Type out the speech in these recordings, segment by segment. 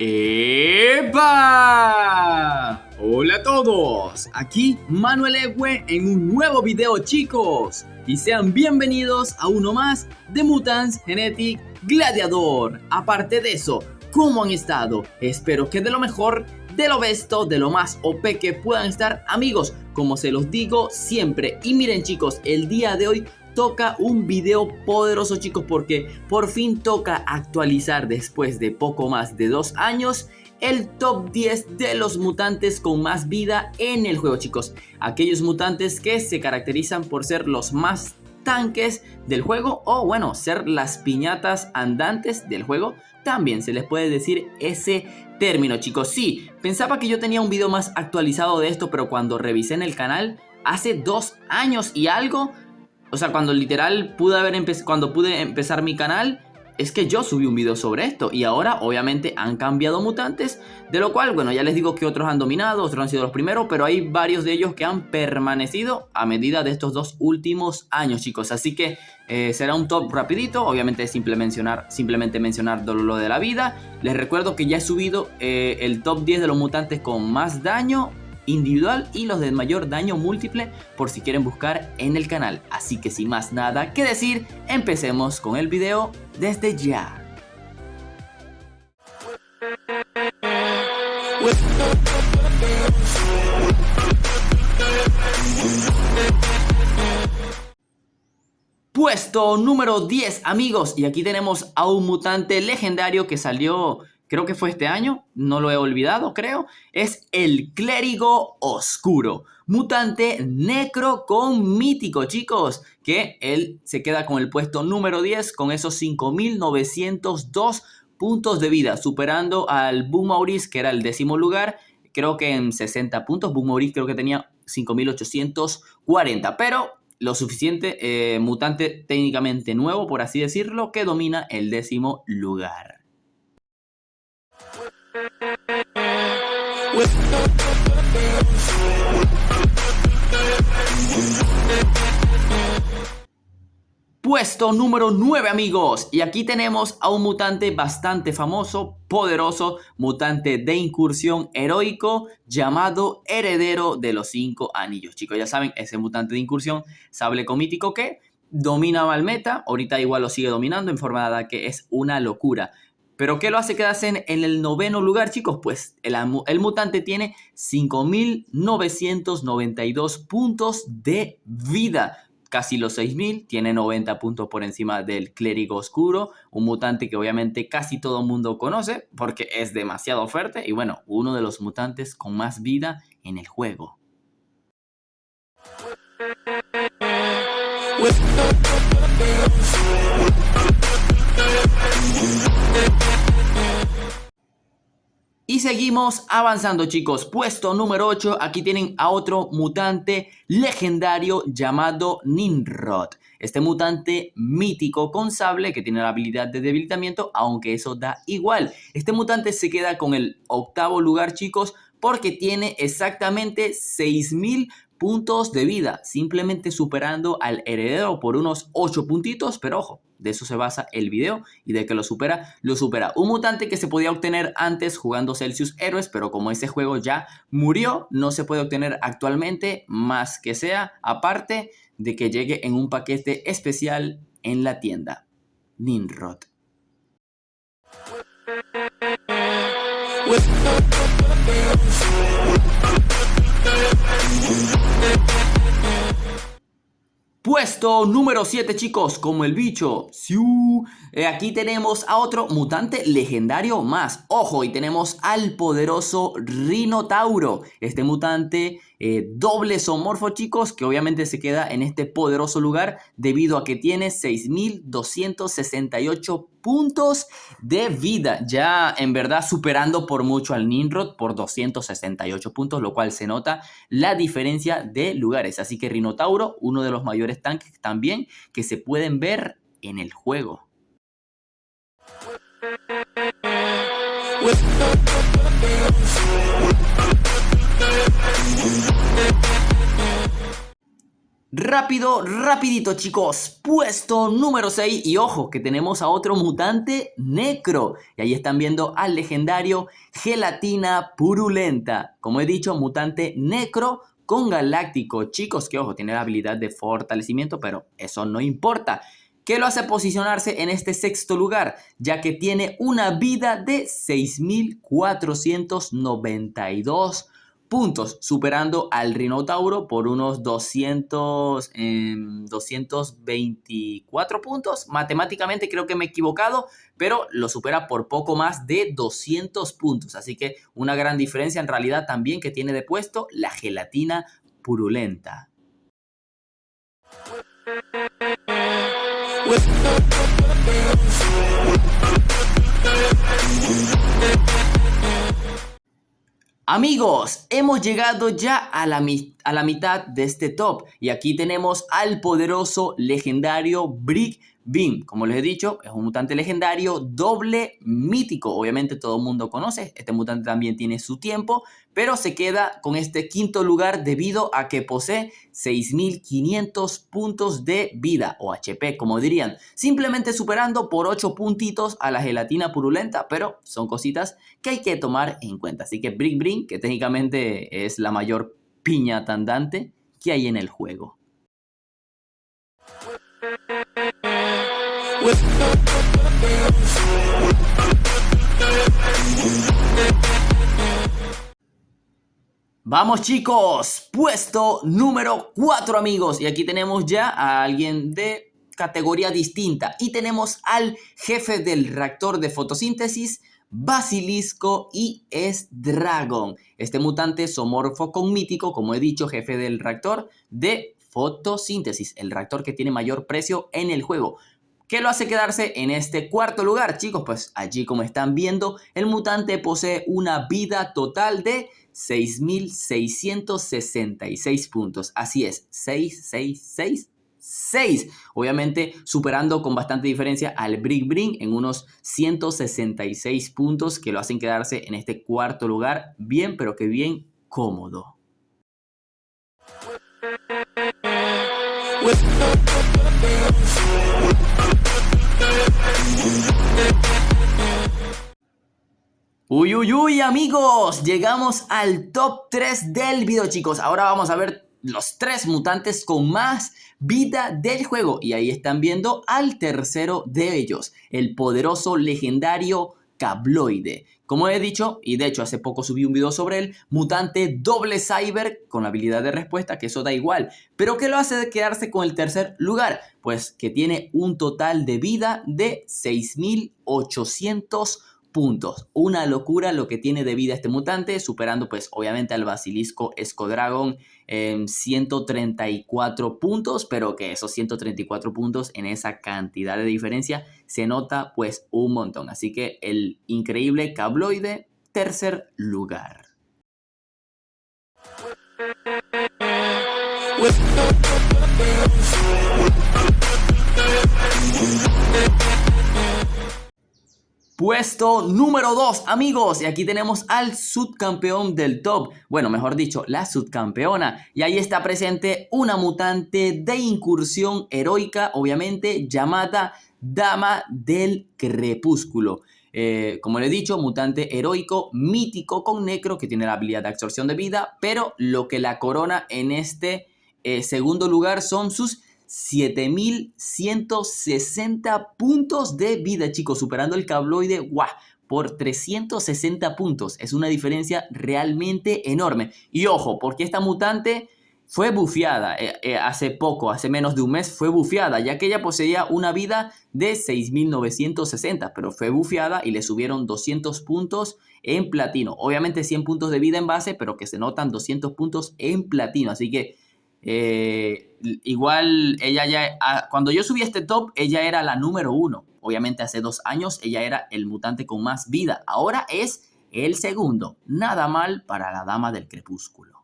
¡Epa! Hola a todos, aquí Manuel Ewe en un nuevo video, chicos, y sean bienvenidos a uno más de Mutants Genetic Gladiator. Aparte de eso, ¿cómo han estado? Espero que de lo mejor, de lo besto, de lo más OP que puedan estar, amigos, como se los digo siempre. Y miren, chicos, el día de hoy toca un video poderoso, chicos, porque por fin toca actualizar después de poco más de 2 años el top 10 de los mutantes con más vida en el juego, chicos. Aquellos mutantes que se caracterizan por ser los más tanques del juego, o bueno, ser las piñatas andantes del juego. También se les puede decir ese término, chicos. Sí, pensaba que yo tenía un video más actualizado de esto, pero cuando revisé en el canal hace 2 años y algo, o sea, cuando literal cuando pude empezar mi canal, es que yo subí un video sobre esto. Y ahora obviamente han cambiado mutantes, de lo cual, bueno, ya les digo que otros han dominado, otros han sido los primeros, pero hay varios de ellos que han permanecido a medida de estos 2 últimos años, chicos. Así que será un top rapidito, obviamente simplemente mencionar lo de la vida. Les recuerdo que ya he subido el top 10 de los mutantes con más daño individual y los de mayor daño múltiple, por si quieren buscar en el canal. Así que sin más nada que decir, empecemos con el video desde ya. Puesto número 10, amigos, y aquí tenemos a un mutante legendario que salió, creo que fue este año, no lo he olvidado, creo. Es el Clérigo Oscuro, mutante necro con mítico, chicos, que él se queda con el puesto número 10 con esos 5902 puntos de vida, superando al Bug Maurice, que era el 10º lugar, creo que en 60 puntos. Bug Maurice creo que tenía 5840, pero lo suficiente, mutante técnicamente nuevo, por así decirlo, que domina el 10º lugar. Puesto número 9, amigos, y aquí tenemos a un mutante bastante famoso, poderoso, mutante de incursión heroico llamado Heredero de los 5 Anillos. Chicos, ya saben, ese mutante de incursión sable con mítico que dominaba el meta, ahorita igual lo sigue dominando en forma de que es una locura. ¿Pero qué lo hace quedarse en el 9º lugar, chicos? Pues el mutante tiene 5992 puntos de vida. Casi los 6000, tiene 90 puntos por encima del Clérigo Oscuro, un mutante que obviamente casi todo el mundo conoce porque es demasiado fuerte y bueno, uno de los mutantes con más vida en el juego. Y seguimos avanzando, chicos. Puesto número 8, aquí tienen a otro mutante legendario llamado Nimrod. Este mutante mítico con sable que tiene la habilidad de debilitamiento, aunque eso da igual. Este mutante se queda con el 8º lugar, chicos, porque tiene exactamente 6000 puntos de vida, simplemente superando al heredero por unos 8 puntitos, pero ojo, de eso se basa el video y de que lo supera. Un mutante que se podía obtener antes jugando Celsius Héroes, pero como ese juego ya murió, no se puede obtener actualmente, más que sea aparte de que llegue en un paquete especial en la tienda. Nimrod. Puesto número 7, chicos, como el bicho. Aquí tenemos a otro mutante legendario más. Ojo, y tenemos al poderoso Rinotauro. Este mutante doble zoomorfo, chicos, que obviamente se queda en este poderoso lugar debido a que tiene 6268 puntos de vida. Ya en verdad superando por mucho al Nimrod por 268 puntos, lo cual se nota la diferencia de lugares. Así que Rinotauro, uno de los mayores tanques también que se pueden ver en el juego. Rápido, rapidito chicos, puesto número 6 y ojo que tenemos a otro mutante Necro y ahí están viendo al legendario Gelatina Purulenta. Como he dicho, mutante Necro con Galáctico, chicos, que ojo, tiene la habilidad de fortalecimiento, pero eso no importa. ¿Qué lo hace posicionarse en este sexto lugar? Ya que tiene una vida de 6.492 puntos, superando al Rinotauro por unos 224 puntos. Matemáticamente creo que me he equivocado, pero lo supera por poco más de 200 puntos. Así que una gran diferencia en realidad también que tiene de puesto la Gelatina Purulenta. Amigos, hemos llegado ya a la mitad de este top y aquí tenemos al poderoso legendario Brick Beam. Como les he dicho, es un mutante legendario doble mítico. Obviamente todo el mundo conoce, este mutante también tiene su tiempo, pero se queda con este quinto lugar debido a que posee 6.500 puntos de vida o HP, como dirían. Simplemente superando por 8 puntitos a la Gelatina Purulenta, pero son cositas que hay que tomar en cuenta. Así que Brick Beam, que técnicamente es la mayor piña andante que hay en el juego. Vamos chicos, puesto número 4 amigos. Y aquí tenemos ya a alguien de categoría distinta. Y tenemos al jefe del reactor de fotosíntesis, Basilisco y S-Dragon. Este mutante zoomorfo con mítico, como he dicho, jefe del reactor de fotosíntesis. El reactor que tiene mayor precio en el juego. ¿Qué lo hace quedarse en este cuarto lugar, chicos? Pues allí, como están viendo, el mutante posee una vida total de 6.666 puntos. Así es, 6. Obviamente superando con bastante diferencia al Brick Beam en unos 166 puntos que lo hacen quedarse en este cuarto lugar bien, pero que bien cómodo. Uy amigos, llegamos al top 3 del video chicos. Ahora vamos a ver los 3 mutantes con más vida del juego. Y ahí están viendo al tercero de ellos, el poderoso legendario Cabloide. Como he dicho, y de hecho hace poco subí un video sobre él, mutante doble cyber con la habilidad de respuesta, que eso da igual. Pero ¿qué lo hace quedarse con el tercer lugar? Pues que tiene un total de vida de 6.800 puntos. Una locura lo que tiene de vida este mutante, superando pues obviamente al Basilisco S-Dragon en 134 puntos, pero que esos 134 puntos en esa cantidad de diferencia se nota pues un montón. Así que el increíble Cabloide, tercer lugar. Puesto número 2, amigos, y aquí tenemos al subcampeón del top, bueno, mejor dicho, la subcampeona, y ahí está presente una mutante de incursión heroica, obviamente, llamada Dama del Crepúsculo. Como le he dicho, mutante heroico, mítico con necro, que tiene la habilidad de absorción de vida, pero lo que la corona en este segundo lugar son sus 7.160 puntos de vida, chicos, superando el Cabloide, ¡guau!, por 360 puntos. Es una diferencia realmente enorme. Y ojo, porque esta mutante fue bufeada hace poco, hace menos de un mes fue bufeada, ya que ella poseía una vida de 6.960, pero fue bufeada y le subieron 200 puntos en platino. Obviamente 100 puntos de vida en base, pero que se notan 200 puntos en platino, así que igual ella ya, cuando yo subí este top, ella era la número 1. Obviamente hace 2 años ella era el mutante con más vida. Ahora es el segundo. Nada mal para la Dama del Crepúsculo.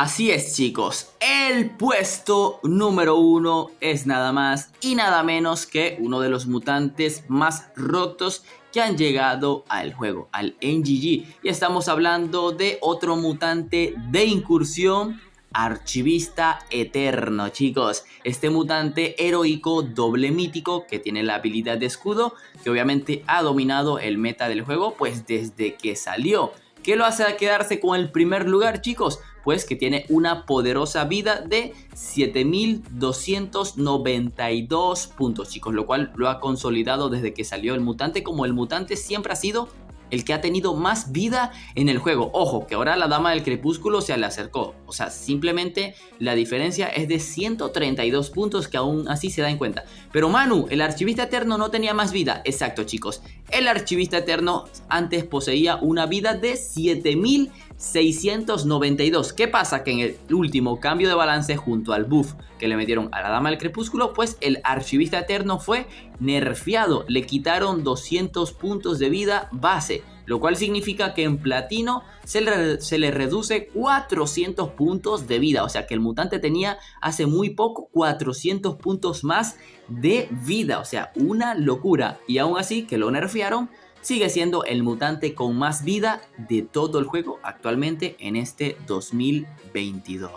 Así es, chicos, el puesto número 1 es nada más y nada menos que uno de los mutantes más rotos que han llegado al juego, al NGG. Y estamos hablando de otro mutante de incursión, Archivista Eterno, chicos. Este mutante heroico doble mítico que tiene la habilidad de escudo, que obviamente ha dominado el meta del juego pues desde que salió. ¿Qué lo hace quedarse con el primer lugar, chicos? Pues que tiene una poderosa vida de 7292 puntos, chicos, lo cual lo ha consolidado desde que salió el mutante como el mutante siempre ha sido el que ha tenido más vida en el juego. Ojo, que ahora la Dama del Crepúsculo se le acercó. O sea, simplemente la diferencia es de 132 puntos, que aún así se da en cuenta. Pero Manu, el Archivista Eterno no tenía más vida. Exacto, chicos. El Archivista Eterno antes poseía una vida de 7692. ¿Qué pasa? Que en el último cambio de balance junto al buff que le metieron a la Dama del Crepúsculo, pues el Archivista Eterno fue nerfeado. Le quitaron 200 puntos de vida base, lo cual significa que en platino se le reduce 400 puntos de vida. O sea que el mutante tenía hace muy poco 400 puntos más de vida. O sea, una locura. Y aún así que lo nerfearon, sigue siendo el mutante con más vida de todo el juego actualmente en este 2022.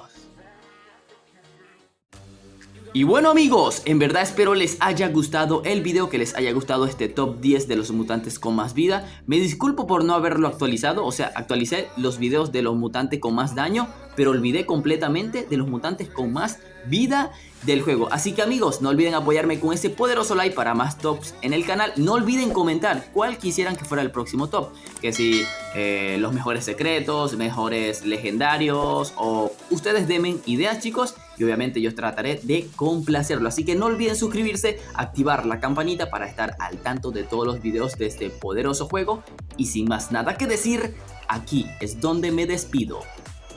Y bueno, amigos, en verdad espero les haya gustado el video, que les haya gustado este top 10 de los mutantes con más vida. Me disculpo por no haberlo actualizado, o sea, actualicé los videos de los mutantes con más daño, pero olvidé completamente de los mutantes con más vida del juego. Así que, amigos, no olviden apoyarme con ese poderoso like para más tops en el canal. No olviden comentar cuál quisieran que fuera el próximo top, que si los mejores secretos, mejores legendarios, o ustedes denme ideas, chicos, y obviamente yo trataré de complacerlo. Así que no olviden suscribirse, activar la campanita para estar al tanto de todos los videos de este poderoso juego. Y sin más nada que decir, aquí es donde me despido.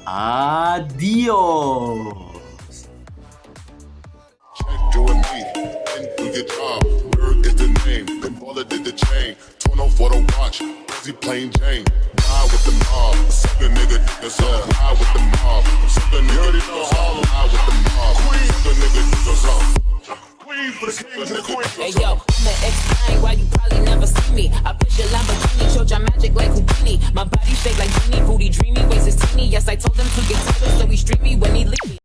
Adiós. You and me, and do your job. Bird is the name, then baller did the chain. Torn off for the watch, busy plain Jane. Ride with the mob, suck a nigga, that's up. Ride with the mob, suck a nigga, that's up. Ride with the mob, suck a nigga, that's up. Hey yo, I'ma explain why you probably never see me. I push your Lamborghini, showed your magic like Houdini. My body shaped like Genie, booty dreamy, waist is teeny. Yes, I told him to get taller, so he streamy when he leave me.